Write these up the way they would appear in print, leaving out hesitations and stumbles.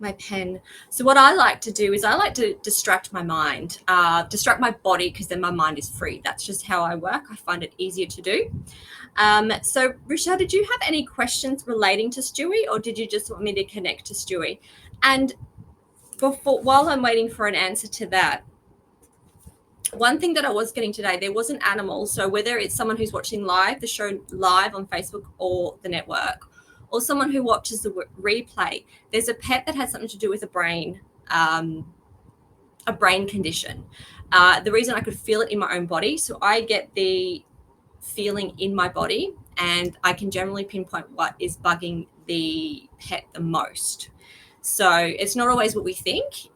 My pen. So what I like to do is I like to distract my mind, distract my body, because then my mind is free. That's just how I work. I find it easier to do. So Rochelle, did you have any questions relating to Stewie, or did you just want me to connect to Stewie? And while I'm waiting for an answer to that, one thing that I was getting today, there was an animal. So whether it's someone who's watching the show live on Facebook or the network, or someone who watches the replay, there's a pet that has something to do with a brain condition. The reason I could feel it in my own body, so I get the feeling in my body, and I can generally pinpoint what is bugging the pet the most. So it's not always what we think.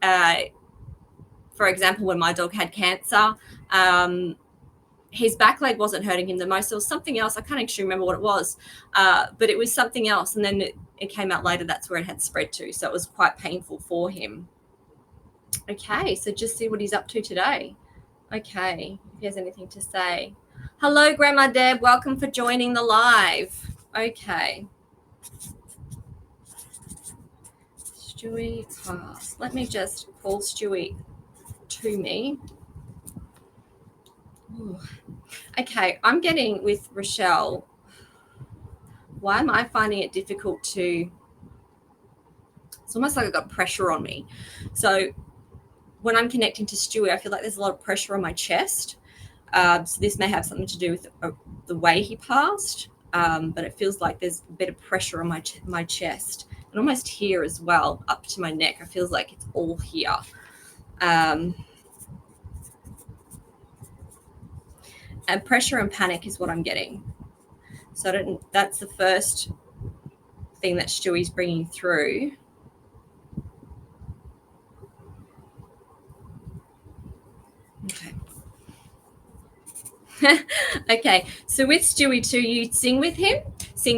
For example, when my dog had cancer, his back leg wasn't hurting him the most. There was something else. I can't actually remember what it was, but it was something else. And then it came out later that's where it had spread to. So it was quite painful for him. Okay, so just see what he's up to today. Okay, if he has anything to say. Hello, Grandma Deb. Welcome for joining the live. Okay. Stewie pass. Let me just call Stewie to me. Ooh. Okay, I'm getting with Rochelle. Why am I finding it difficult to... It's almost like I've got pressure on me. So when I'm connecting to Stewie, I feel like there's a lot of pressure on my chest. So this may have something to do with the way he passed, but it feels like there's a bit of pressure on my chest, and almost here as well, up to my neck. It feels like it's all here. And pressure and panic is what I'm getting. So that's the first thing that Stewie's bringing through. Okay. Okay, so with Stewie too, you sing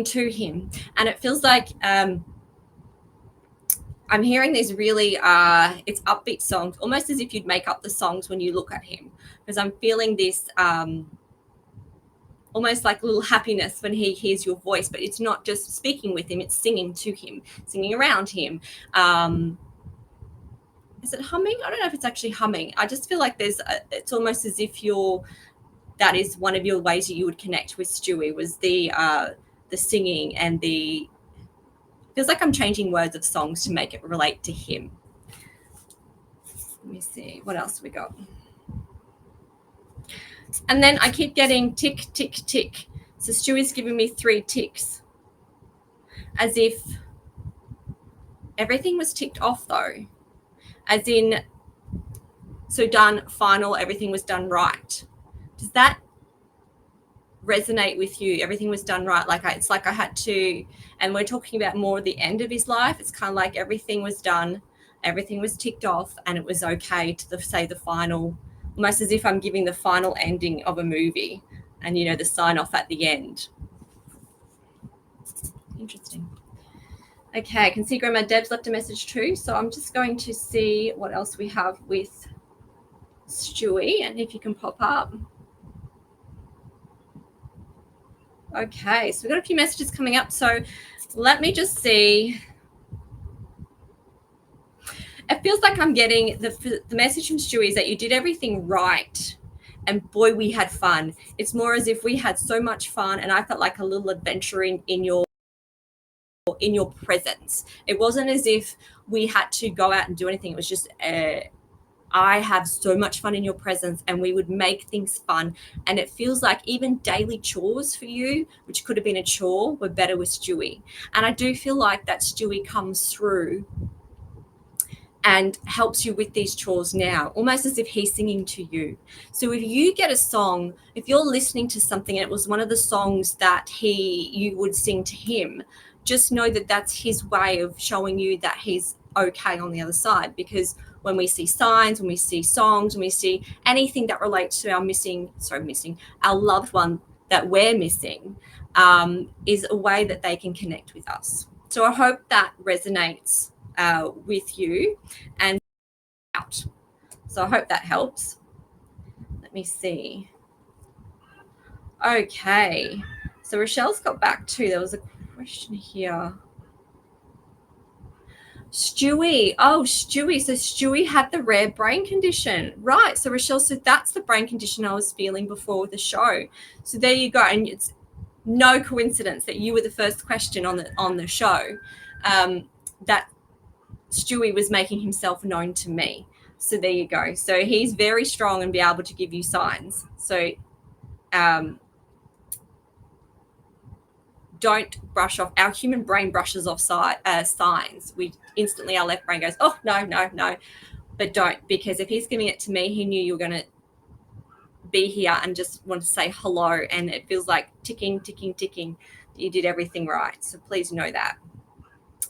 to him, and it feels like I'm hearing these really it's upbeat songs, almost as if you'd make up the songs when you look at him, because I'm feeling this almost like a little happiness when he hears your voice, but it's not just speaking with him, it's singing to him, singing around him. Is it humming? I don't know if it's actually humming. I just feel like it's almost as if that is one of your ways that you would connect with Stewie, was the singing, and feels like I'm changing words of songs to make it relate to him. Let me see, what else we got? And then I keep getting tick, tick, tick. So Stewie's giving me 3 ticks, as if everything was ticked off though. As in, so done, final, everything was done right. Does that resonate with you? Everything was done right. It's like I had to, and we're talking about more the end of his life. It's kind of like everything was done, everything was ticked off, and it was okay to say the final, almost as if I'm giving the final ending of a movie, and the sign off at the end. Interesting. Okay, I can see Grandma Deb's left a message too, so I'm just going to see what else we have with Stewie, and if you can pop up. Okay, so we've got a few messages coming up, so let me just see. It feels like I'm getting the message from Stewie is that you did everything right, and boy, we had fun. It's more as if we had so much fun, and I felt like a little adventure in your presence. It wasn't as if we had to go out and do anything. It was just I have so much fun in your presence, and we would make things fun. And it feels like even daily chores for you, which could have been a chore, were better with Stewie. And I do feel like that Stewie comes through and helps you with these chores now, almost as if he's singing to you. So if you get a song, if you're listening to something and it was one of the songs that you would sing to him, just know that that's his way of showing you that he's okay on the other side. Because when we see signs, when we see songs, when we see anything that relates to our loved one that we're missing, is a way that they can connect with us. So I hope that resonates with you and out. So I hope that helps. Let me see. Okay. So Rochelle's got back too. There was a question here. Stewie. Oh, Stewie. So Stewie had the rare brain condition. Right. So Rochelle, so that's the brain condition I was feeling before the show. So there you go. And it's no coincidence that you were the first question on the show, that Stewie was making himself known to me. So there you go. So he's very strong and be able to give you signs. So don't brush off. Our human brain brushes off signs. We instantly, our left brain goes, oh, no. But don't, because if he's giving it to me, he knew you were going to be here and just want to say hello. And it feels like ticking. You did everything right. So please know that.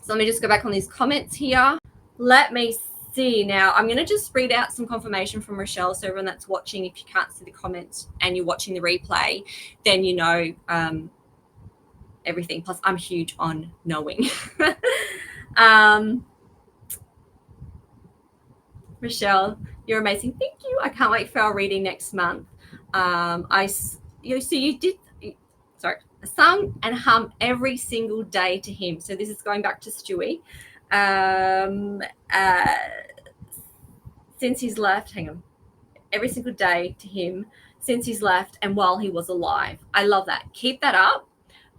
So let me just go back on these comments here. Let me see now. I'm going to just read out some confirmation from Rochelle. So everyone that's watching, if you can't see the comments and you're watching the replay, then you know everything. Plus, I'm huge on knowing. Michelle, you're amazing. Thank you. I can't wait for our reading next month. You did. Sorry, sung and hum every single day to him. So this is going back to Stewie. Since he's left, hang on, every single day to him since he's left and while he was alive. I love that. Keep that up,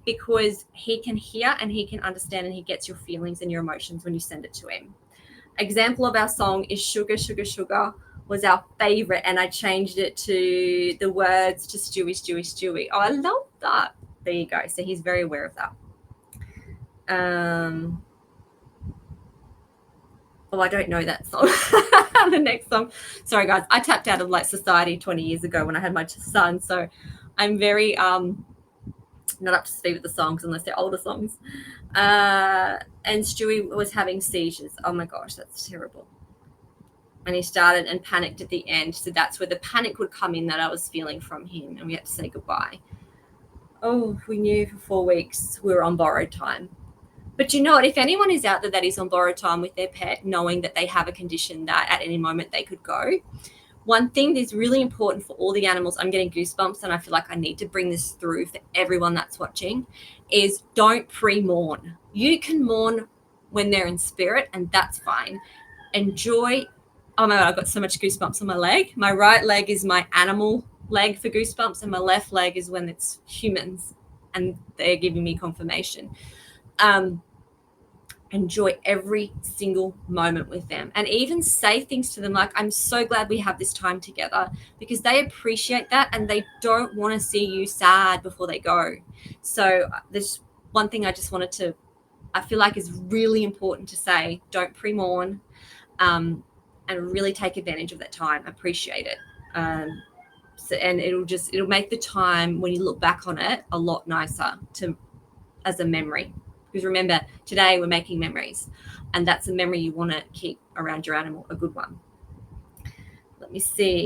because he can hear and he can understand and he gets your feelings and your emotions when you send it to him. Example of our song is Sugar, Sugar, Sugar was our favorite, and I changed it to the words to Stewie, Stewie, Stewie. Oh, I love that. There you go. So he's very aware of that. Oh, I don't know that song. The next song. Sorry, guys. I tapped out of society 20 years ago when I had my son. So I'm very not up to speed with the songs unless they're older songs. And Stewie was having seizures. Oh my gosh, that's terrible. And he started and panicked at the end. So that's where the panic would come in that I was feeling from him. And we had to say goodbye. Oh, we knew for 4 weeks we were on borrowed time. But you know what? If anyone is out there that is on borrowed time with their pet, knowing that they have a condition that at any moment they could go, one thing that's really important for all the animals, I'm getting goosebumps and I feel like I need to bring this through for everyone that's watching, is don't pre-mourn. You can mourn when they're in spirit, and that's fine. Enjoy. Oh my God, I've got so much goosebumps on my leg. My right leg is my animal leg for goosebumps, and my left leg is when it's humans and they're giving me confirmation. Enjoy every single moment with them, and even say things to them like, I'm so glad we have this time together, because they appreciate that and they don't want to see you sad before they go. So there's one thing I just wanted to, I feel like is really important to say, don't pre-mourn, and really take advantage of that time. Appreciate it. And it'll make the time when you look back on it a lot nicer as a memory. Because remember, today we're making memories, and that's a memory you want to keep around your animal, a good one. Let me see.